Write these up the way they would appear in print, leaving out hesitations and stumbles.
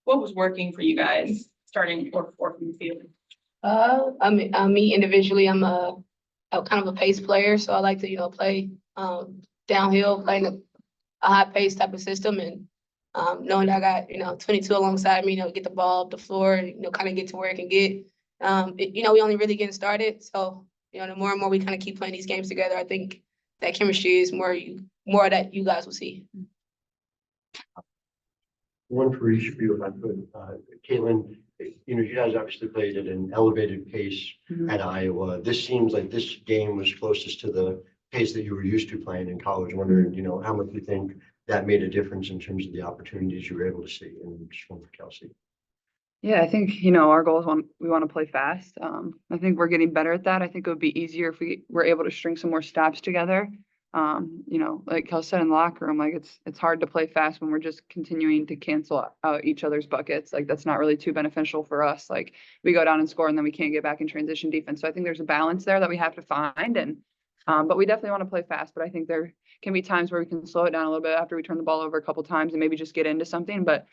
what was working for you guys starting quarter four from the field? Me individually, I'm a kind of a pace player, so I like to, play downhill, playing a high pace type of system, and knowing that I got 22 alongside me, get the ball up the floor, and, kind of get to where it can get. We only really getting started, so the more and more we kind of keep playing these games together, I think that chemistry is more that you guys will see. One for each of you, if I could. Caitlin, you guys obviously played at an elevated pace at Iowa. This seems like this game was closest to the pace that you were used to playing in college. Wondering, how much you think that made a difference in terms of the opportunities you were able to see. And just one for Kelsey. Yeah, I think, our goal is we want to play fast. I think we're getting better at that. I think it would be easier if we were able to string some more stops together. Like Kel said in the locker room, like it's hard to play fast when we're just continuing to cancel out each other's buckets. Like that's not really too beneficial for us. Like we go down and score and then we can't get back in transition defense. So I think there's a balance there that we have to find. And but we definitely want to play fast. But I think there can be times where we can slow it down a little bit after we turn the ball over a couple times and maybe just get into something. But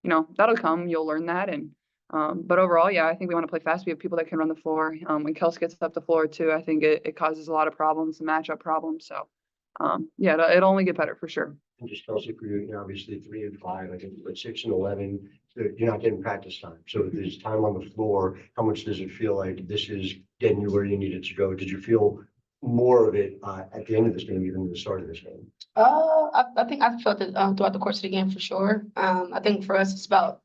that'll come. You'll learn that. And but overall, yeah, I think we want to play fast. We have people that can run the floor. When Kelsey gets up the floor too, I think it causes a lot of problems, matchup problems. So. Yeah, it'll only get better for sure. And just Kelsey, for you, obviously 3 and 5, I think, but 6 and 11, you're not getting practice time. So if there's time on the floor, how much does it feel like this is getting you where you needed to go? Did you feel more of it at the end of this game, even at the start of this game? I think I felt it throughout the course of the game for sure. I think for us, it's about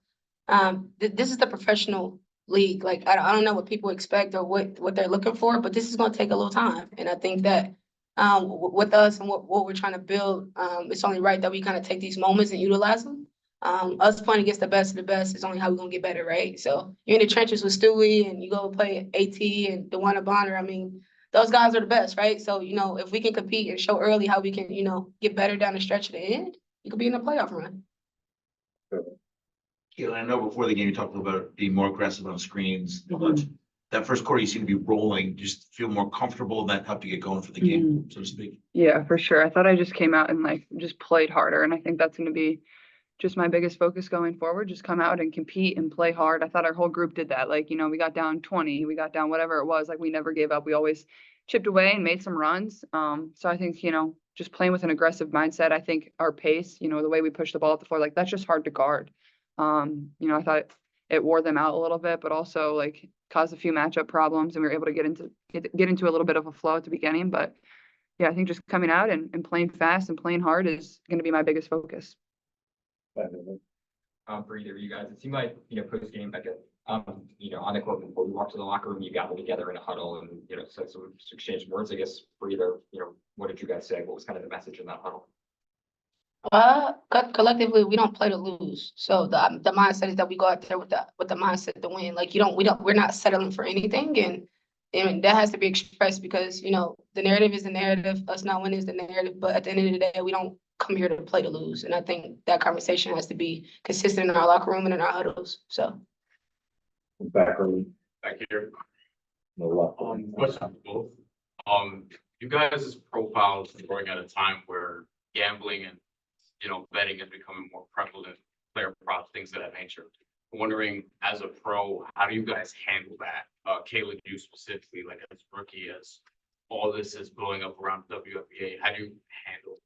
this is the professional league. Like I don't know what people expect or what they're looking for, but this is going to take a little time, and I think that. With us and what we're trying to build, it's only right that we kind of take these moments and utilize them. Us playing against the best of the best is only how we're gonna get better, right? So you're in the trenches with Stewie and you go play AT and DeWanna Bonner. I mean, those guys are the best, right? So, if we can compete and show early how we can, get better down the stretch of the end, you could be in a playoff run. I know before the game you talked about being more aggressive on screens, but that first quarter you seem to be rolling, just feel more comfortable. That helped you get going for the game, so to speak. Yeah, for sure. I thought I just came out and just played harder, and I think that's going to be just my biggest focus going forward. Just come out and compete and play hard. I thought our whole group did that. We got down 20, we got down whatever it was. We never gave up. We always chipped away and made some runs. So I think just playing with an aggressive mindset. I think our pace, the way we push the ball at the floor, that's just hard to guard. I thought it wore them out a little bit, but also caused a few matchup problems, and we were able to get into a little bit of a flow at the beginning. But yeah, I think just coming out and playing fast and playing hard is going to be my biggest focus. For either of you guys, it seemed like post game, on the court before we walked to the locker room, you gathered together in a huddle and said some exchanged words. I guess for either, what did you guys say? What was kind of the message in that huddle? Collectively, we don't play to lose. So the mindset is that we go out there with the mindset to win. We're not settling for anything, and that has to be expressed because the narrative is the narrative. Us not winning is the narrative. But at the end of the day, we don't come here to play to lose. And I think that conversation has to be consistent in our locker room and in our huddles. So back here. Question for both. You guys' profiles growing at a time where gambling and betting is becoming more prevalent, player props, things of that nature. I'm wondering, as a pro, how do you guys handle that? Caleb, you specifically, as rookie, as all this is blowing up around WNBA, how do you handle,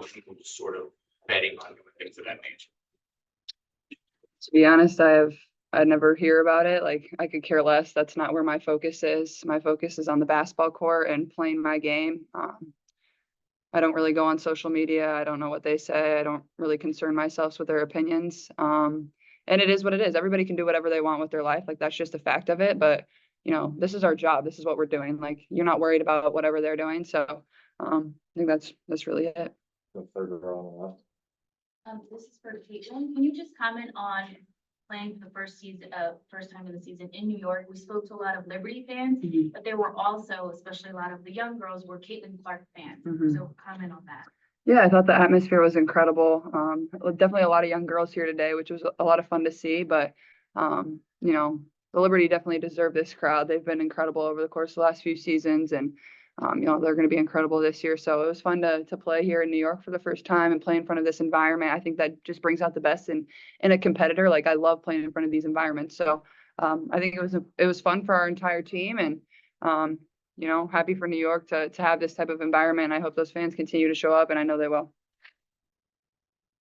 people just sort of betting on you and things of that nature? To be honest, I never hear about it. I could care less. That's not where my focus is. My focus is on the basketball court and playing my game. I don't really go on social media. I don't know what they say. I don't really concern myself with their opinions. And it is what it is. Everybody can do whatever they want with their life. That's just a fact of it. But, this is our job. This is what we're doing. You're not worried about whatever they're doing. So I think that's really it. The third row on the left. This is for Caitlin. Can you just comment on playing for the first time of the season in New York? We spoke to a lot of Liberty fans, but there were also, especially a lot of the young girls, were Caitlin Clark fans. So comment on that. Yeah, I thought the atmosphere was incredible. Definitely a lot of young girls here today, which was a lot of fun to see. But the Liberty definitely deserved this crowd. They've been incredible over the course of the last few seasons, and they're going to be incredible this year. So it was fun to play here in New York for the first time and play in front of this environment. I think that just brings out the best in a competitor. Like, I love playing in front of these environments. So I think it was fun for our entire team, and happy for New York to have this type of environment. I hope those fans continue to show up, and I know they will.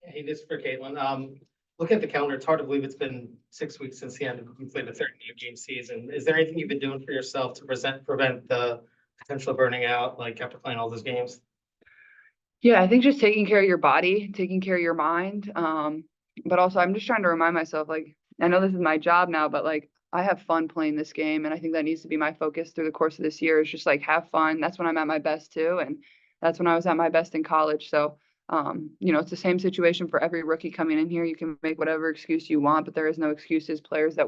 Hey, this is for Caitlin. Looking at the calendar, it's hard to believe it's been 6 weeks since the end of we played the 13-game season. Is there anything you've been doing for yourself to prevent the potential burning out, like after playing all those games? Yeah, I think just taking care of your body, taking care of your mind. But also I'm just trying to remind myself, like, I know this is my job now, but like, I have fun playing this game. And I think that needs to be my focus through the course of this year, is just like, have fun. That's when I'm at my best too. And that's when I was at my best in college. So, it's the same situation for every rookie coming in here. You can make whatever excuse you want, but there is no excuses. Players that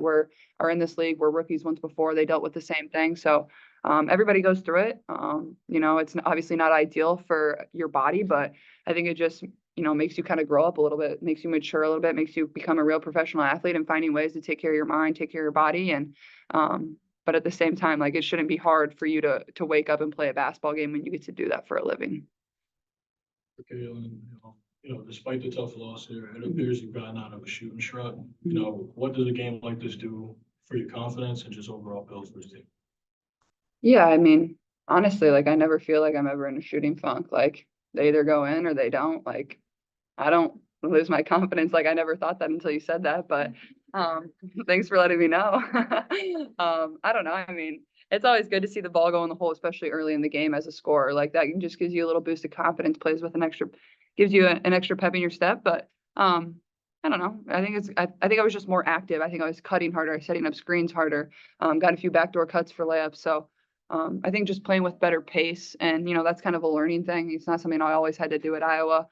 are in this league were rookies once before. They dealt with the same thing. So everybody goes through it. It's obviously not ideal for your body, but I think it just, makes you kind of grow up a little bit, makes you mature a little bit, makes you become a real professional athlete, and finding ways to take care of your mind, take care of your body. And, but at the same time, like, it shouldn't be hard for you to wake up and play a basketball game when you get to do that for a living. Okay, despite the tough loss here, it appears you've gotten out of a shooting strut. What does a game like this do for your confidence and just overall build for the team? Yeah, I mean, honestly, like, I never feel like I'm ever in a shooting funk. Like, they either go in or they don't. Like, I don't lose my confidence. Like, I never thought that until you said that, but thanks for letting me know. I don't know. I mean, it's always good to see the ball go in the hole, especially early in the game as a scorer. Like, that just gives you a little boost of confidence, gives you an extra pep in your step. But I don't know. I think I was just more active. I think I was cutting harder, setting up screens harder, got a few backdoor cuts for layups. So I think just playing with better pace, and that's kind of a learning thing. It's not something I always had to do at Iowa.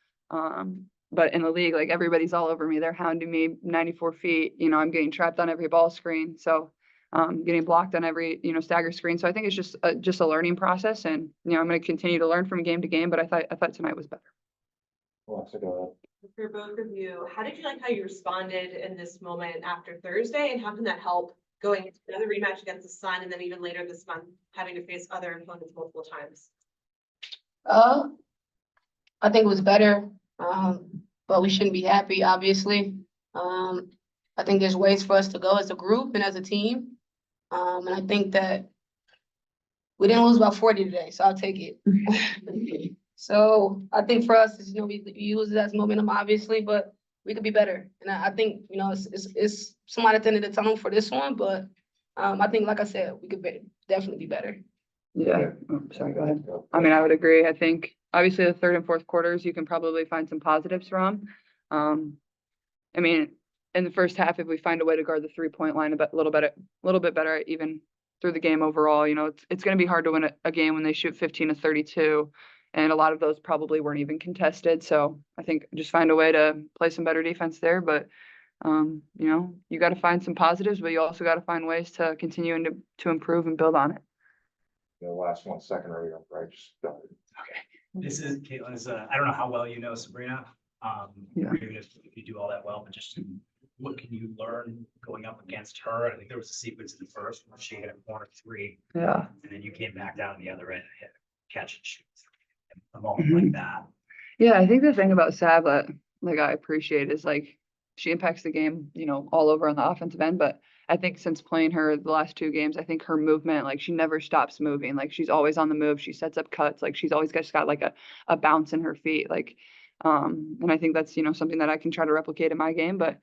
But in the league, like, everybody's all over me. They're hounding me 94 feet. I'm getting trapped on every ball screen. So getting blocked on every, stagger screen. So I think it's just a learning process, and, I'm going to continue to learn from game to game, but I thought tonight was better. Alexa, go ahead. For both of you, how did you like how you responded in this moment after Thursday, and how can that help going into another rematch against the Sun, and then even later this month having to face other opponents multiple times? I think it was better, but we shouldn't be happy, obviously. I think there's ways for us to go as a group and as a team. And I think that we didn't lose about 40 today, so I'll take it. So I think for us, we use it as momentum, obviously, but we could be better. And I think, it's somewhat at the end of the tunnel for this one, but I think, like I said, we could definitely be better. Yeah. Oh, sorry, go ahead. I mean, I would agree. I think obviously the third and fourth quarters, you can probably find some positives from. I mean, in the first half, if we find a way to guard the 3-point line a little bit better, even through the game overall, it's going to be hard to win a game when they shoot 15 to 32. And a lot of those probably weren't even contested. So I think just find a way to play some better defense there. But, you got to find some positives, but you also got to find ways to continue and to improve and build on it. The last 1 second, right? Just go ahead. Okay. This is Caitlin's, I don't know how well you know Sabrina. Yeah. Or even if you do all that well, but just what can you learn going up against her? I think there was a sequence in the first where she hit a corner 3. Yeah. And then you came back down the other end and hit catch and shoot. A moment like that. Yeah, I think the thing about Sav that, like, I appreciate is, like, she impacts the game, all over on the offensive end. But I think since playing her the last 2 games, I think her movement, like, she never stops moving. Like, she's always on the move. She sets up cuts. Like, she's always just got like a bounce in her feet. Like, and I think that's, something that I can try to replicate in my game. But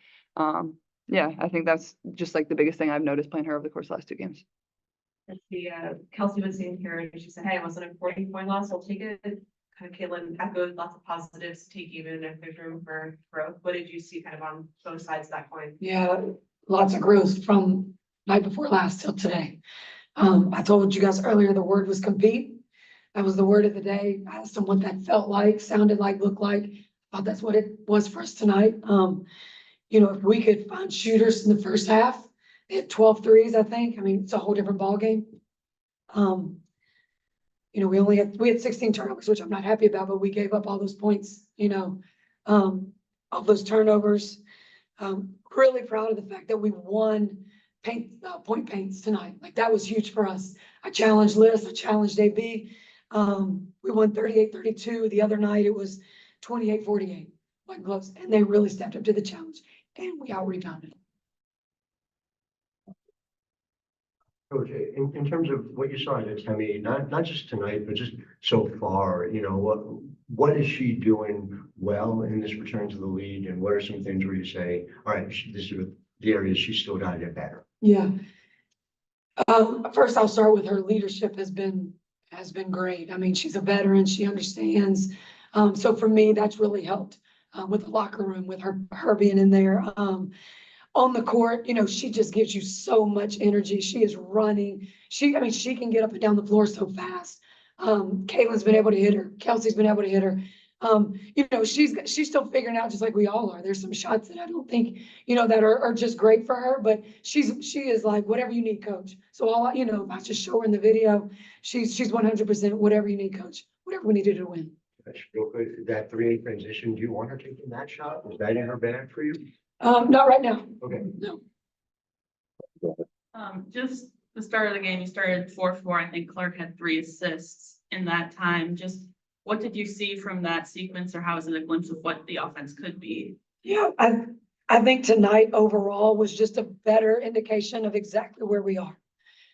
yeah, I think that's just like the biggest thing I've noticed playing her over the course of the last 2 games. Kelsey was in here and she said, "Hey, I wasn't a 40-point loss. I'll take it." Kind of Caitlin echoed lots of positives to take, even if there's room for growth. What did you see kind of on both sides of that coin? Yeah, lots of growth from night before last till today. I told you guys earlier the word was compete. That was the word of the day. I asked them what that felt like, sounded like, looked like. I thought that's what it was for us tonight. If we could find shooters in the first half, they had 12 threes, I think. I mean, it's a whole different ballgame. We had 16 turnovers, which I'm not happy about, but we gave up all those points, all those turnovers. Really proud of the fact that we won point paints tonight. Like, that was huge for us. I challenged Liz, I challenged AB. We won 38-32. The other night it was 28-48. Wasn't close, and they really stepped up to the challenge, and we out rebounded. Coach, in terms of what you saw in Temi, not just tonight, but just so far, you know, what is she doing well in this return to the league? And what are some things where you say, all right, this is the areas she's still got to get better? Yeah. First I'll start with her leadership has been great. I mean, she's a veteran, she understands. So for me, that's really helped with the locker room, with her being in there. On the court, you know, she just gives you so much energy. She is running. She can get up and down the floor so fast. Caitlin's been able to hit her. Kelsey's been able to hit her. You know, she's still figuring out just like we all are. There's some shots that I don't think, you know, that are just great for her, but she is like, whatever you need, coach. So you know, if I just show her in the video, she's 100% whatever you need, coach, whatever we need to do to win. Real quick, that 3-8 transition, do you want her taking that shot? Is that in her bag for you? Not right now. Okay. No. Just the start of the game, you started 4-4. I think Clark had 3 assists in that time. Just what did you see from that sequence, or how is it a glimpse of what the offense could be? Yeah, I think tonight overall was just a better indication of exactly where we are.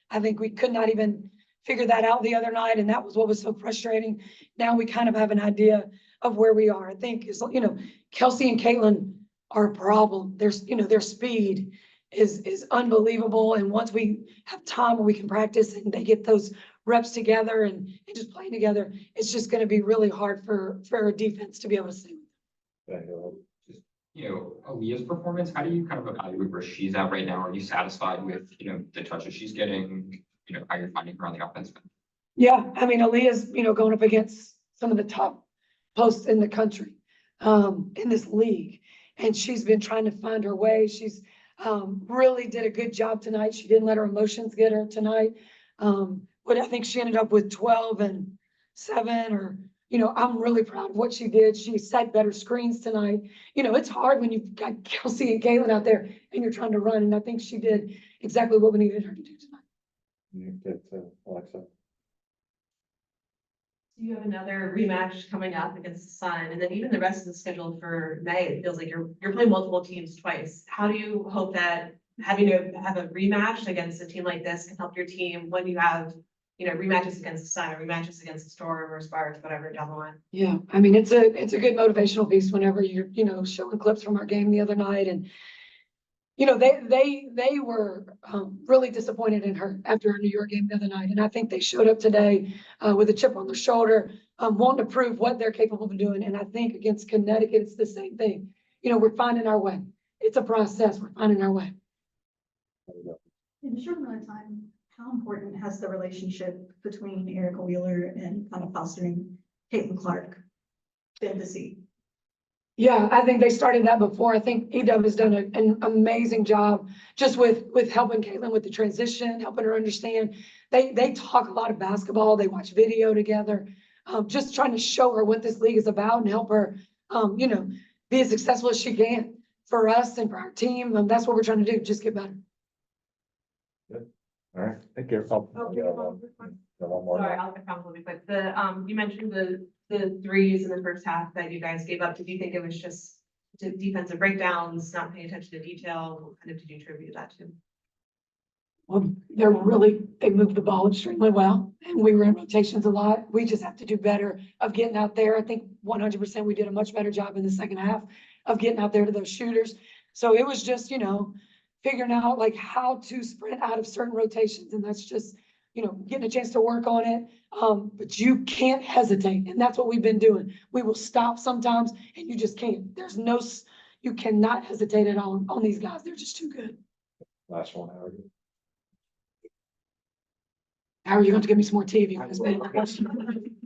I think we could not even figure that out the other night, and that was what was so frustrating. Now we kind of have an idea of where we are. I think is, you know, Kelsey and Caitlin are a problem. There's, you know, their speed is unbelievable. And once we have time where we can practice and they get those reps together and just playing together, it's just going to be really hard for our defense to be able to stay with them. You know, Aaliyah's performance, how do you kind of evaluate where she's at right now? Are you satisfied with, you know, the touches she's getting, you know, how you're finding her on the offense? Yeah, I mean, Aaliyah's, you know, going up against some of the top posts in the country, in this league. And she's been trying to find her way. She's really did a good job tonight. She didn't let her emotions get her tonight. But I think she ended up with 12 and 7, or, you know, I'm really proud of what she did. She set better screens tonight. You know, it's hard when you've got Kelsey and Caitlin out there and you're trying to run. And I think she did exactly what we needed her to do tonight. You get to Alexa. You have another rematch coming up against the Sun, and then even the rest of the schedule for May, it feels like you're playing multiple teams twice. How do you hope that having to have a rematch against a team like this can help your team when you have, you know, rematches against the Sun, or rematches against the Storm or Sparks, whatever, down the line? Yeah, I mean, it's a good motivational piece whenever you're, you know, showing clips from our game the other night. And you know, they were really disappointed in her after our New York game the other night. And I think they showed up today with a chip on their shoulder, wanting to prove what they're capable of doing. And I think against Connecticut, it's the same thing. You know, we're finding our way. It's a process. We're finding our way. In a short amount of time, how important has the relationship between Erica Wheeler and kind of fostering Caitlin Clark been to see? Yeah, I think they started that before. I think EW has done an amazing job just with helping Caitlin with the transition, helping her understand. They talk a lot of basketball. They watch video together, just trying to show her what this league is about and help her, you know, be as successful as she can for us and for our team. That's what we're trying to do, just get better. Good. All right, thank you. One more. Sorry, I'll get down really quick. You mentioned the threes in the first half that you guys gave up. Did you think it was just defensive breakdowns, not paying attention to detail? What kind of did you attribute that to? Well, they moved the ball extremely well, and we were in rotations a lot. We just have to do better of getting out there. I think 100% we did a much better job in the second half of getting out there to those shooters. So it was just, you know, figuring out like how to sprint out of certain rotations. And that's just, you know, getting a chance to work on it. But you can't hesitate. And that's what we've been doing. We will stop sometimes and you just can't. You cannot hesitate at all on these guys. They're just too good. Last one, Howard. Howard, you're going to give me some more tea if you guys made a question.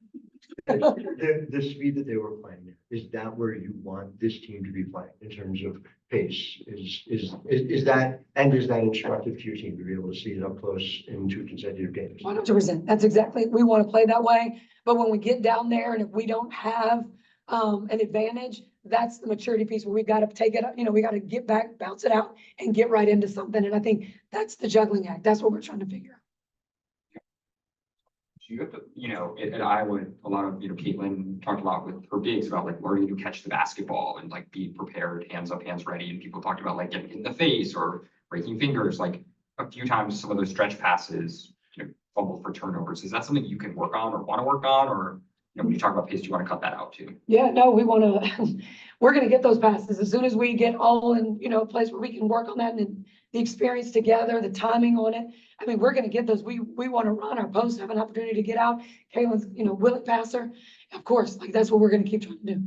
The speed that they were playing, is that where you want this team to be playing in terms of pace? Is that instructive to your team to be able to see it up close in 2 consecutive games? 100%. That's exactly, we want to play that way. But when we get down there and if we don't have an advantage, that's the maturity piece where we've got to take it up. You know, we got to get back, bounce it out and get right into something. And I think that's the juggling act. That's what we're trying to figure out. Do you have to, at Iowa, a lot of, Caitlin talked a lot with her bigs about like learning to catch the basketball and like be prepared, hands up, hands ready. And people talked about like getting hit in the face or breaking fingers, like a few times some of those stretch passes, fumble for turnovers. Is that something you can work on or want to work on? Or, when you talk about pace, do you want to cut that out too? Yeah, no, we want to, we're going to get those passes as soon as we get all in, a place where we can work on that and the experience together, the timing on it. I mean, we're going to get those. We want to run our post, have an opportunity to get out. Kaylin's, willing passer. Of course, like that's what we're going to keep trying to do.